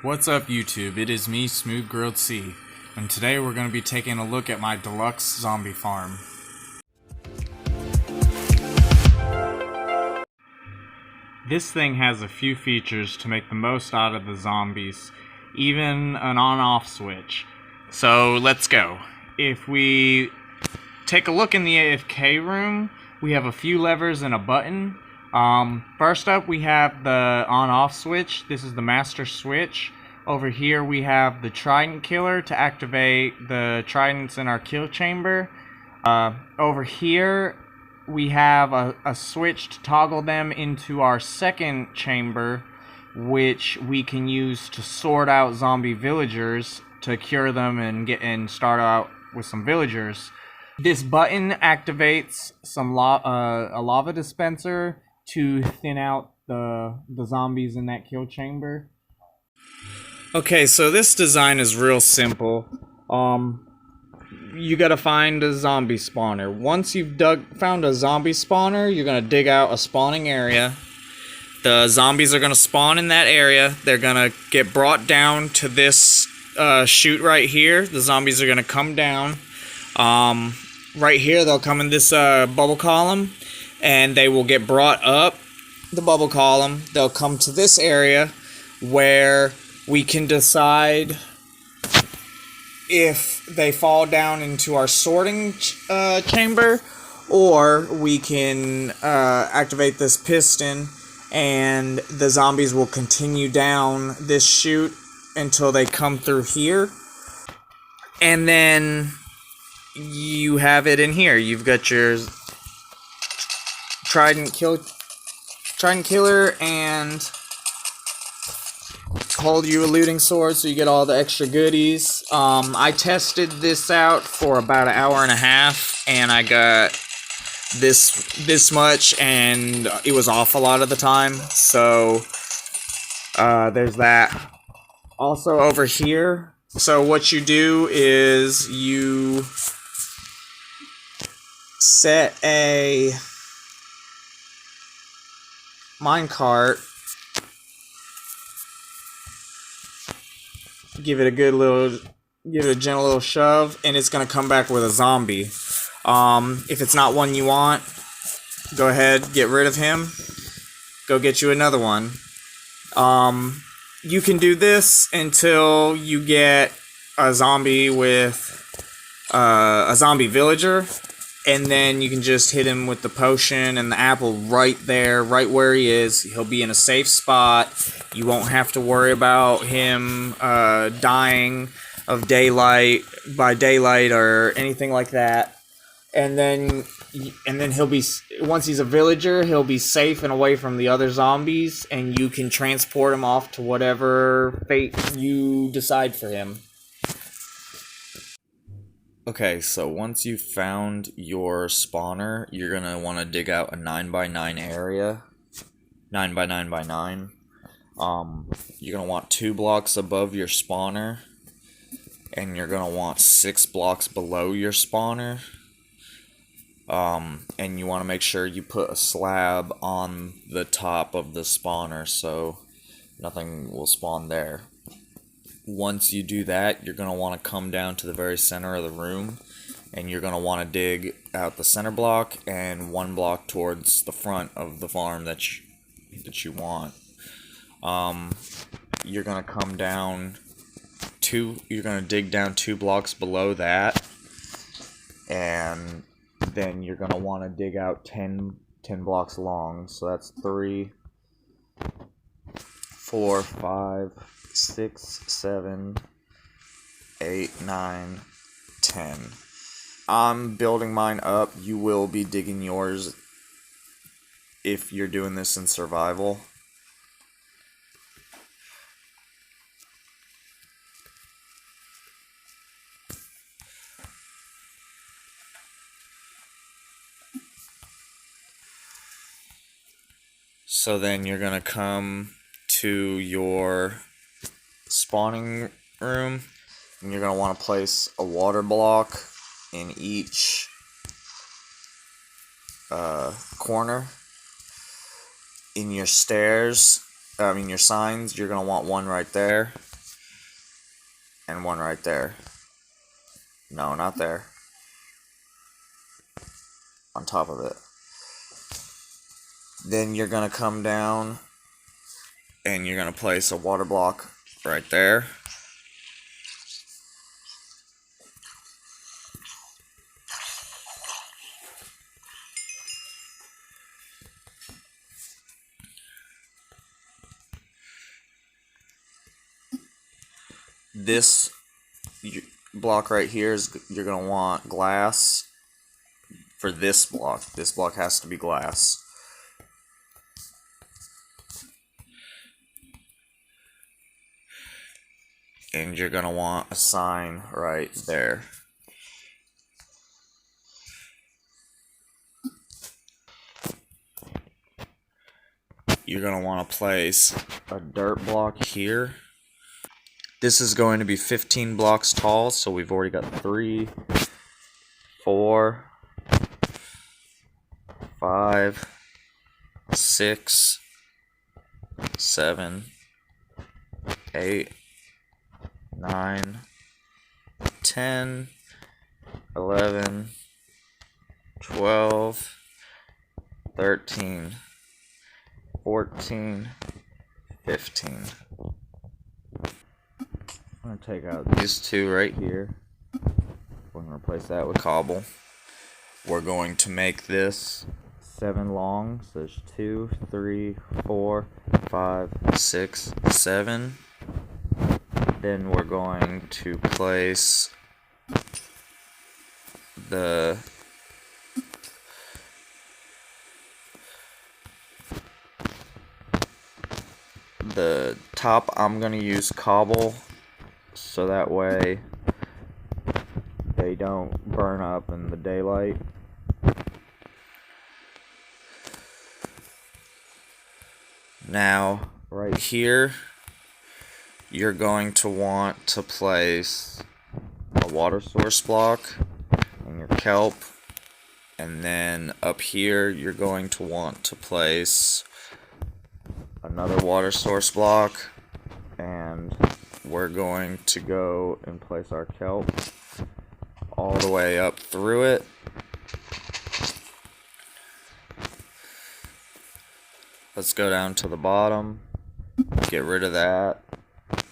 What's up YouTube, it is me, Smoothgrilledc, and today we're going to be taking a look at my deluxe zombie farm. This thing has a few features to make the most out of the zombies, even an on-off switch. So let's go. If we take a look in the AFK room, we have a few levers and a button. First up we have the on-off switch. This is the master switch. Over here we have the trident killer to activate the tridents in our kill chamber. Over here we have a switch to toggle them into our second chamber, which we can use to sort out zombie villagers, to cure them and start out with some villagers. This button activates some a lava dispenser to thin out the zombies in that kill chamber. Okay, so this design is real simple. You gotta find a zombie spawner. Once you've found a zombie spawner, you're gonna dig out a spawning area. The zombies are gonna spawn in that area. They're gonna get brought down to this chute right here. The zombies are gonna come down. Right here, they'll come in this bubble column, and they will get brought up the bubble column. They'll come to this area where we can decide if they fall down into our sorting chamber, or we can activate this piston and the zombies will continue down this chute until they come through here. And then you have it in here. You've got your trident killer and hold you a looting sword, so you get all the extra goodies. I tested this out for about an hour and a half, and I got this much, and it was off a lot of the time. So there's that. Also over here, so what you do is you set a minecart, give it a gentle little shove, and it's gonna come back with a zombie. If it's not one you want, go ahead, get rid of him, go get you another one. You can do this until you get a zombie with a zombie villager, and then you can just hit him with the potion and the apple right there, right where he is. He'll be in a safe spot. You won't have to worry about him dying of by daylight or anything like that. And then he'll be, once he's a villager, he'll be safe and away from the other zombies, and you can transport him off to whatever fate you decide for him. Okay, so once you've found your spawner, you're gonna want to dig out a 9x9 area, 9x9x9. You're gonna want 2 blocks above your spawner, and you're gonna want 6 blocks below your spawner. And you want to make sure you put a slab on the top of the spawner so nothing will spawn there. Once you do that, you're going to want to come down to the very center of the room, and you're going to want to dig out the center block and 1 block towards the front of the farm that you want. You're going to come down you're going to dig down 2 blocks below that, and then you're going to want to dig out 10 blocks long. So that's 3, 4, 5, 6, 7, 8, 9, 10. I'm building mine up. You will be digging yours if you're doing this in survival. So then you're gonna come to your spawning room, and you're gonna want to place a water block in each corner. In your stairs, your signs, you're gonna want one right there. and one right there. No, not there. On top of it. Then you're going to come down and you're going to place a water block right there. This block right here is you're going to want glass for this block. This block has to be glass. And you're going to want a sign right there. You're going to want to place a dirt block here. This is going to be 15 blocks tall, so we've already got 3, 4, 5, 6, 7, 8, 9, 10, 11, 12, 13, 14, 15. I'm going to take out these two right here. We're going to replace that with cobble. We're going to make this 7 long. So there's 2, 3, 4, 5, 6, 7. Then we're going to place the top. I'm going to use cobble so that way they don't burn up in the daylight. Now, right here, you're going to want to place a water source block and your kelp. And then up here, you're going to want to place another water source block. And we're going to go and place our kelp all the way up through it. Let's go down to the bottom, get rid of that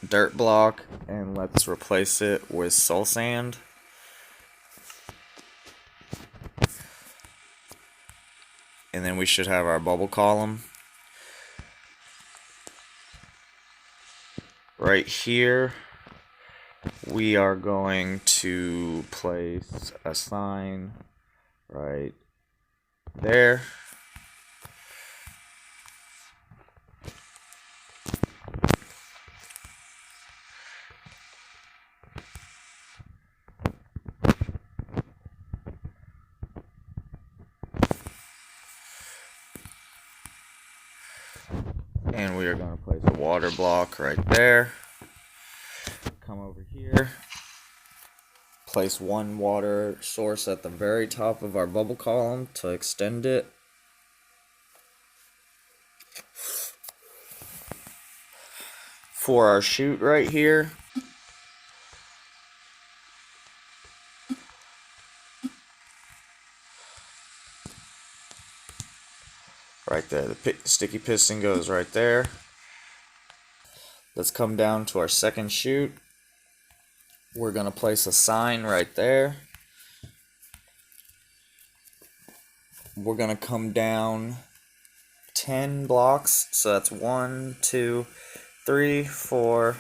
dirt block, and let's replace it with soul sand. And then we should have our bubble column. Right here, we are going to place a sign right there. And we are going to place a water block right there. Come over here. Place one water source at the very top of our bubble column to extend it. For our chute right here, right there, the sticky piston goes right there. Let's come down to our second chute. We're going to place a sign right there. We're going to come down 10 blocks. So that's 1, 2, 3, 4,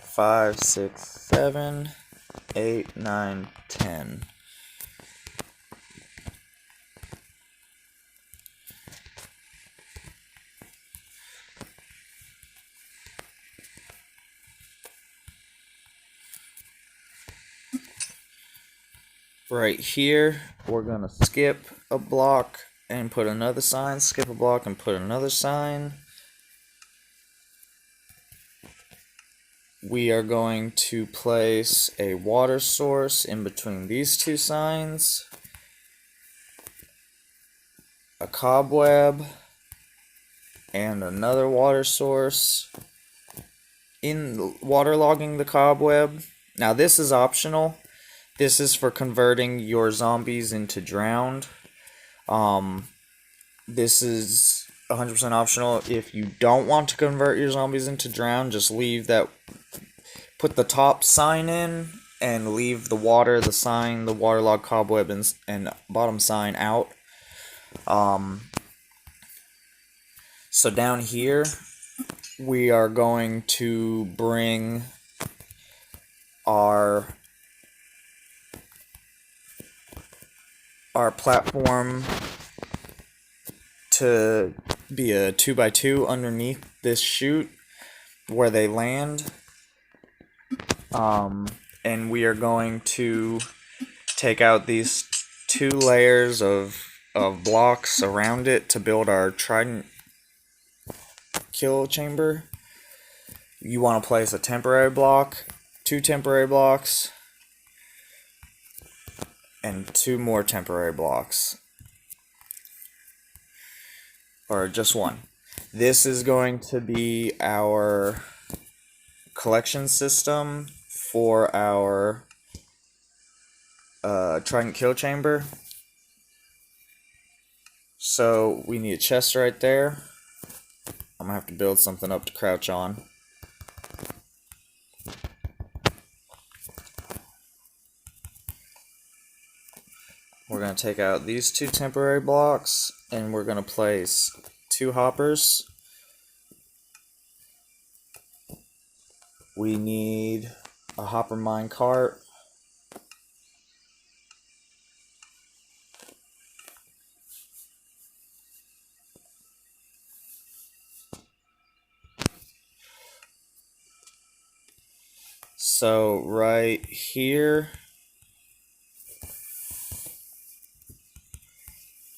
5, 6, 7, 8, 9, 10. Right here, we're going to skip a block and put another sign, skip a block and put another sign. We are going to place a water source in between these two signs, a cobweb, and another water source. in waterlogging the cobweb. Now this is optional. This is for converting your zombies into drowned. This is 100% optional. If you don't want to convert your zombies into drowned, just leave that. Put the top sign in and leave the water, the sign, the waterlog cobweb, and bottom sign out. So down here, we are going to bring our platform to be a 2x2 underneath this chute where they land. And we are going to take out these 2 layers of blocks around it to build our trident kill chamber. You want to place a temporary block, 2 temporary blocks, and 2 more temporary blocks. Or just 1. This is going to be our collection system for our trident kill chamber. So we need a chest right there. I'm gonna have to build something up to crouch on. We're gonna take out these 2 temporary blocks and we're gonna place 2 hoppers. We need a hopper mine cart. So right here,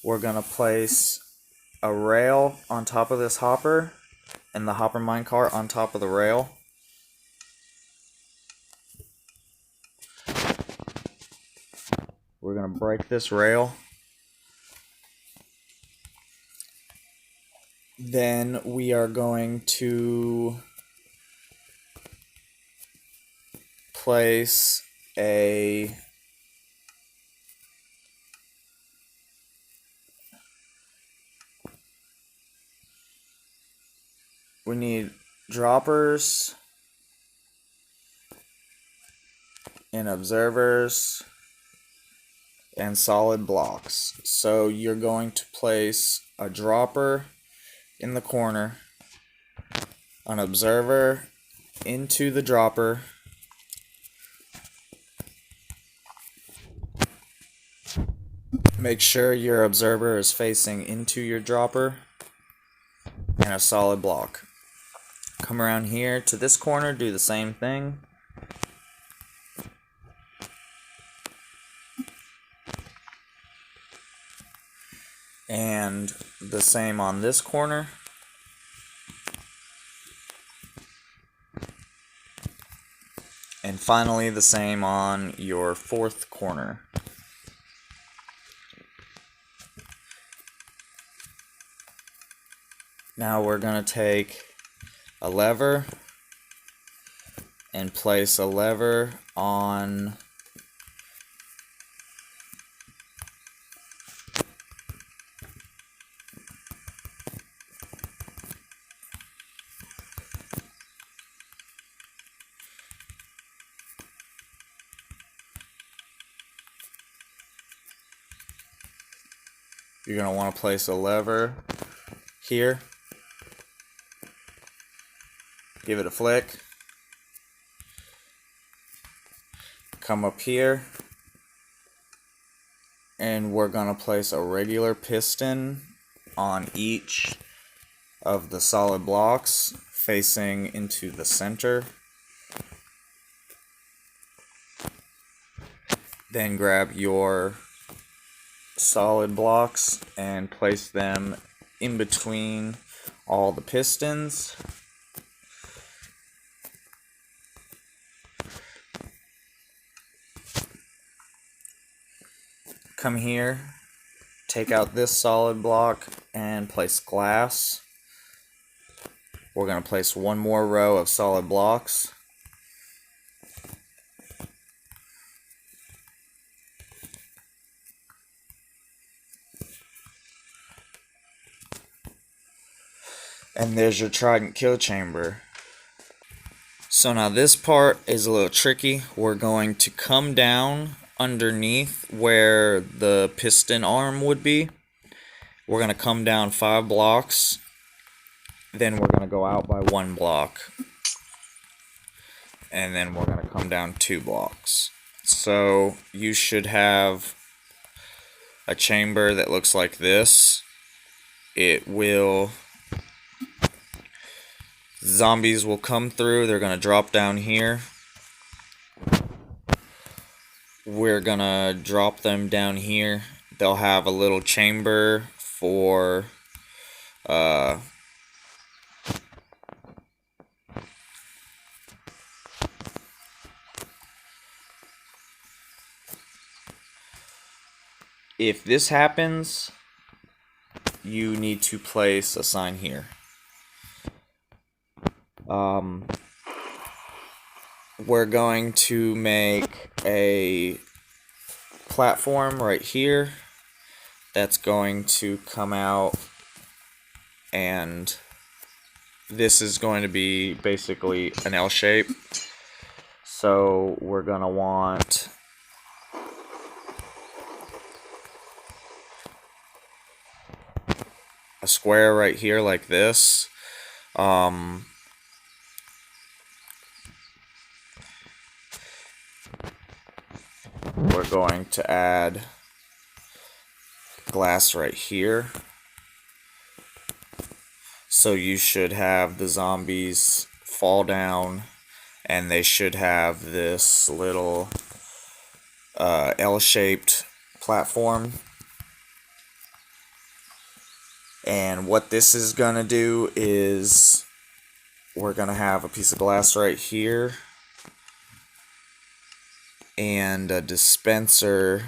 we're gonna place a rail on top of this hopper and the hopper minecart on top of the rail. We're gonna break this rail. Then we are going to place a we need droppers and observers and solid blocks. So you're going to place a dropper in the corner, an observer into the dropper, make sure your observer is facing into your dropper, and a solid block. Come around here to this corner, do the same thing. And the same on this corner. And finally the same on your 4th corner. Now we're going to take a lever and place a lever on you're going to want to place a lever here. Give it a flick. Come up here. And we're going to place a regular piston on each of the solid blocks facing into the center. Then grab your solid blocks and place them in between all the pistons. Come here, take out this solid block and place glass. We're going to place one more row of solid blocks. And there's your trident kill chamber. So now this part is a little tricky. We're going to come down underneath where the piston arm would be. We're going to come down 5 blocks. Then we're going to go out by 1 block. And then we're going to come down 2 blocks. So you should have a chamber that looks like this. Zombies will come through. They're going to drop down here. We're going to drop them down here. They'll have a little chamber for if this happens, you need to place a sign here. We're going to make a platform right here that's going to come out, and this is going to be basically an L shape. So we're going to want a square right here like this. We're going to add glass right here. So you should have the zombies fall down, and they should have this little L-shaped platform. And what this is going to do is we're going to have a piece of glass right here and a dispenser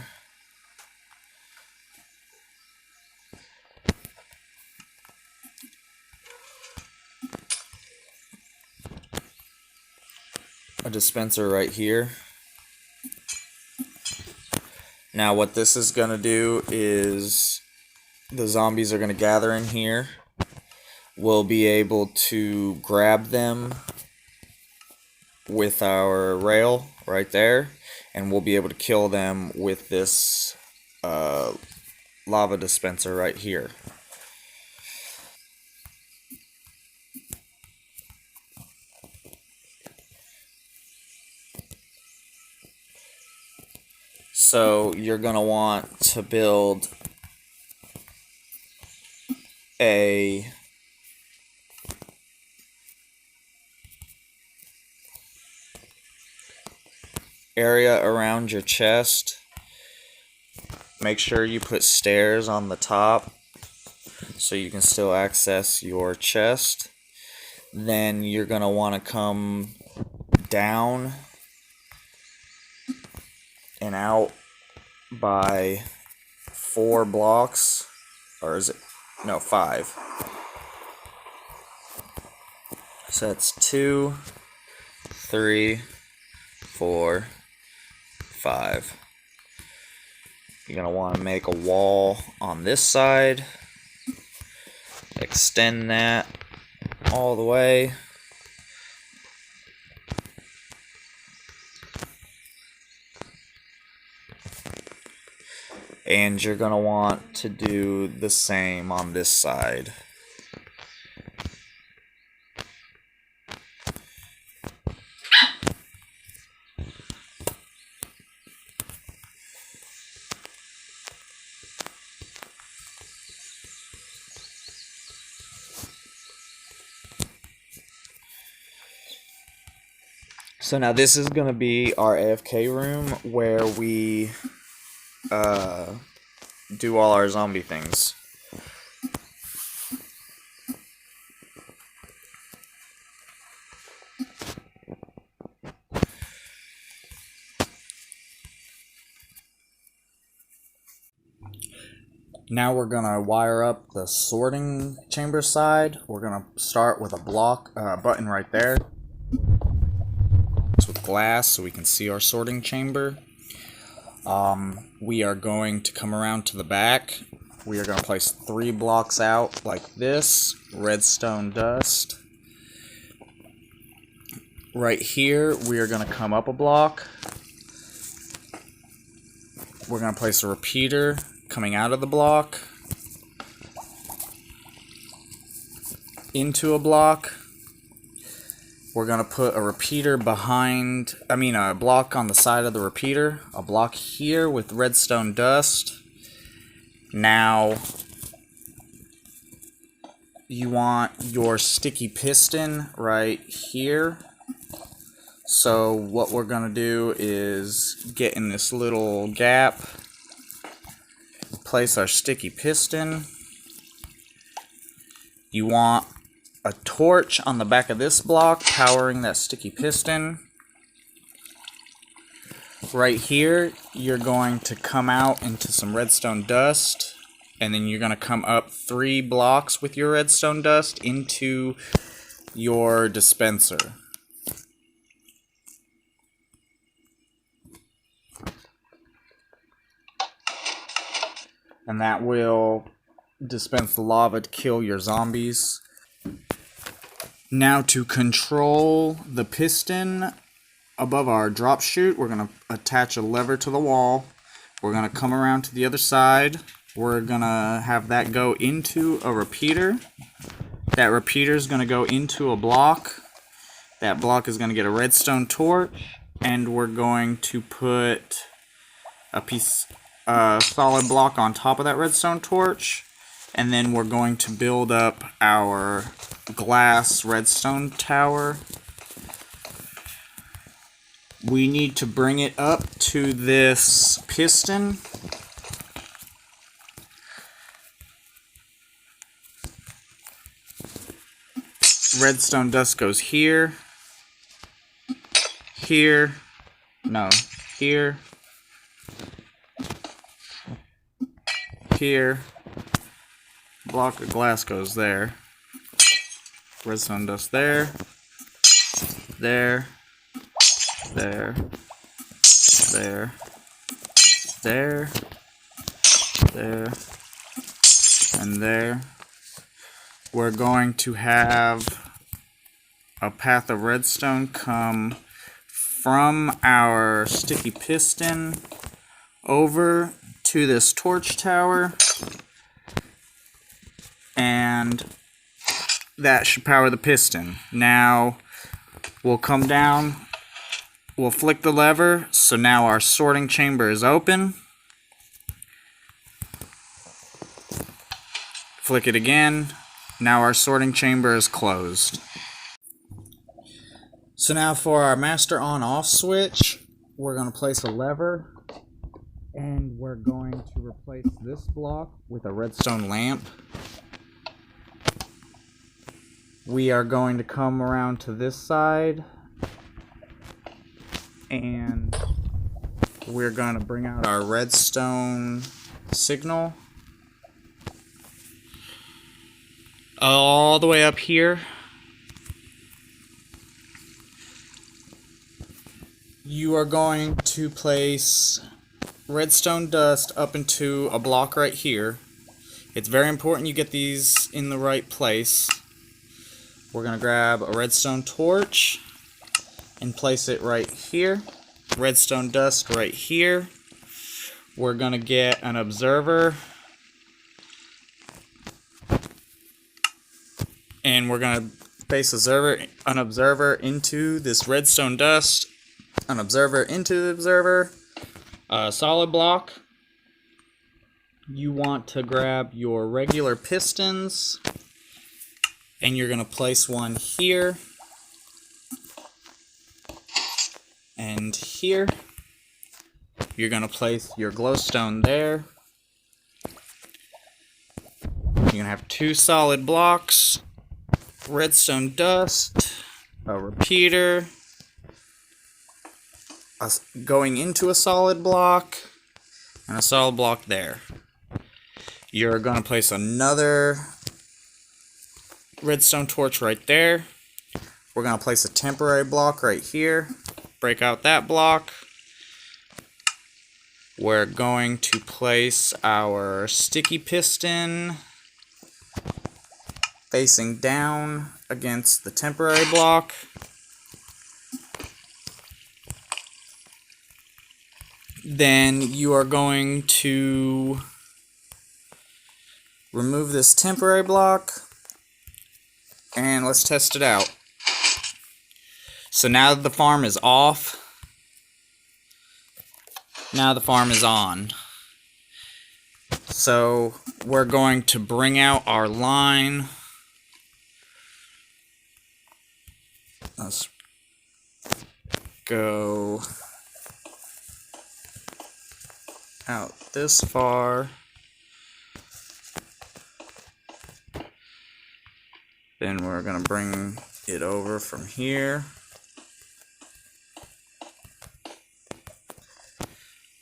right here. Now what this is going to do is the zombies are going to gather in here. We'll be able to grab them with our rail right there, and we'll be able to kill them with this lava dispenser right here. So you're going to want to build a area around your chest. Make sure you put stairs on the top so you can still access your chest. Then you're going to want to come down and out by 4 blocks, or is it? No, 5. So that's 2, 3, 4, 5. You're going to want to make a wall on this side. Extend that all the way. And you're going to want to do the same on this side. So now this is going to be our AFK room where we do all our zombie things. Now we're gonna wire up the sorting chamber side. We're gonna start with a block button right there. It's with glass so we can see our sorting chamber. We are going to come around to the back. We are going to place 3 blocks out like this. Redstone dust. Right here, we are going to come up a block. We're going to place a repeater coming out of the block into a block. We're going to put a repeater behind, a block on the side of the repeater, a block here with redstone dust. Now, you want your sticky piston right here. So what we're going to do is get in this little gap, place our sticky piston. You want a torch on the back of this block powering that sticky piston. Right here, you're going to come out into some redstone dust, and then you're going to come up 3 blocks with your redstone dust into your dispenser. And that will dispense the lava to kill your zombies. Now to control the piston above our drop chute, we're going to attach a lever to the wall. We're going to come around to the other side. We're going to have that go into a repeater. That repeater is going to go into a block. That block is going to get a redstone torch. And we're going to put a solid block on top of that redstone torch. And then we're going to build up our glass redstone tower. We need to bring it up to this piston. Redstone dust goes here. Here. No. Here. Here. Block of glass goes there. Redstone dust there. There. There. There. There. There. And there. We're going to have a path of redstone come from our sticky piston over to this torch tower. And that should power the piston. Now, we'll come down, we'll flick the lever, so now our sorting chamber is open. Flick it again, now our sorting chamber is closed. So now for our master on-off switch, we're going to place a lever, and we're going to replace this block with a redstone lamp. We are going to come around to this side, and we're going to bring out our redstone signal all the way up here. You are going to place redstone dust up into a block right here. It's very important you get these in the right place. We're going to grab a redstone torch and place it right here. Redstone dust right here. We're going to get an observer. And we're going to place an observer into this redstone dust. An observer into the observer. A solid block. You want to grab your regular pistons. And you're going to place one here. And here. You're going to place your glowstone there. You're going to have 2 solid blocks. Redstone dust. A repeater. Going into a solid block. And a solid block there. You're going to place another redstone torch right there. We're going to place a temporary block right here. Break out that block. We're going to place our sticky piston facing down against the temporary block. Then you are going to remove this temporary block, and let's test it out. So now that the farm is off, now the farm is on. So we're going to bring out our line. Let's go out this far. Then we're going to bring it over from here.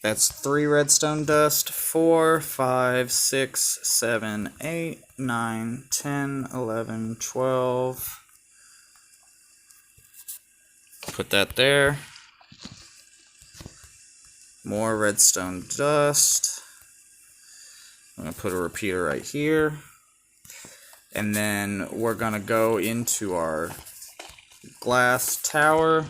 That's 3 redstone dust, 4, 5, 6, 7, 8, 9, 10, 11, 12. Put that there. More redstone dust. I'm going to put a repeater right here. And then we're going to go into our glass tower.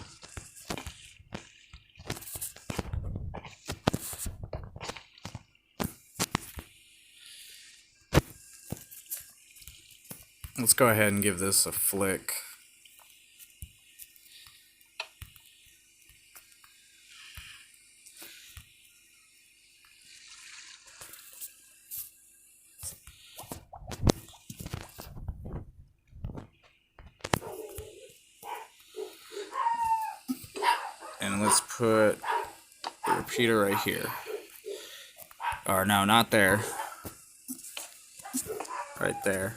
Let's go ahead and give this a flick. And let's put the repeater right here. Or no, not there. Right there.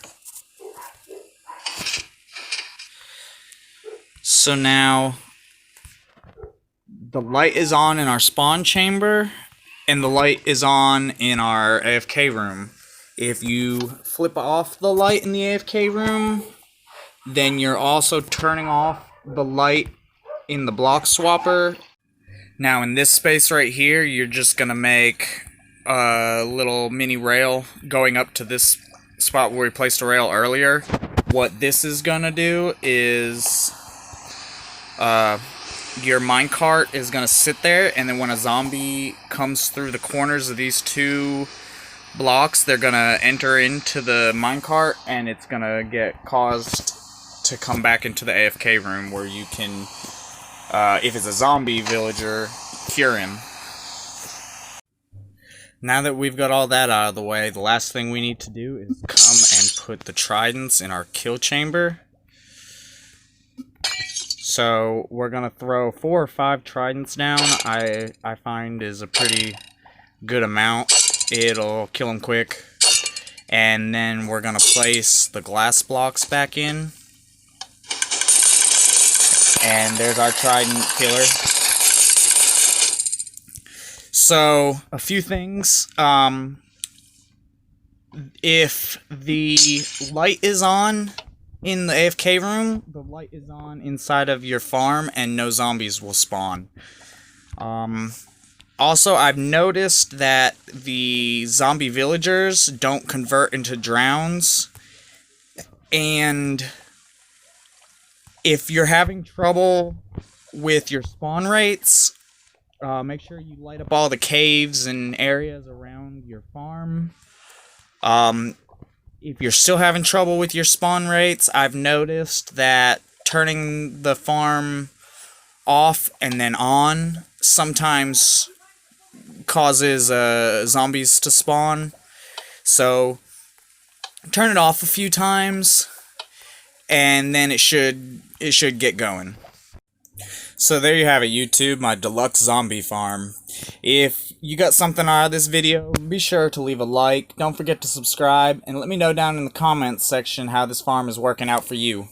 So now the light is on in our spawn chamber and the light is on in our AFK room. If you flip off the light in the AFK room, then you're also turning off the light in the block swapper. Now in this space right here, you're just gonna make a little mini rail going up to this spot where we placed a rail earlier. What this is gonna do is your minecart is gonna sit there, and then when a zombie comes through the corners of these 2 blocks, they're gonna enter into the minecart, and it's gonna get caused to come back into the AFK room where you can, if it's a zombie villager, cure him. Now that we've got all that out of the way, the last thing we need to do is come and put the tridents in our kill chamber. So we're gonna throw 4 or 5 tridents down. I find is a pretty good amount. It'll kill them quick. And then we're gonna place the glass blocks back in. And there's our trident killer. So a few things. If the light is on in the AFK room, the light is on inside of your farm and no zombies will spawn. Also, I've noticed that the zombie villagers don't convert into drowns, and if you're having trouble with your spawn rates, make sure you light up all the caves and areas around your farm. If you're still having trouble with your spawn rates, I've noticed that turning the farm off and then on sometimes causes zombies to spawn. So turn it off a few times, and then it should get going. So there you have it, YouTube, my deluxe zombie farm. If you got something out of this video, be sure to leave a like, don't forget to subscribe, and let me know down in the comments section how this farm is working out for you.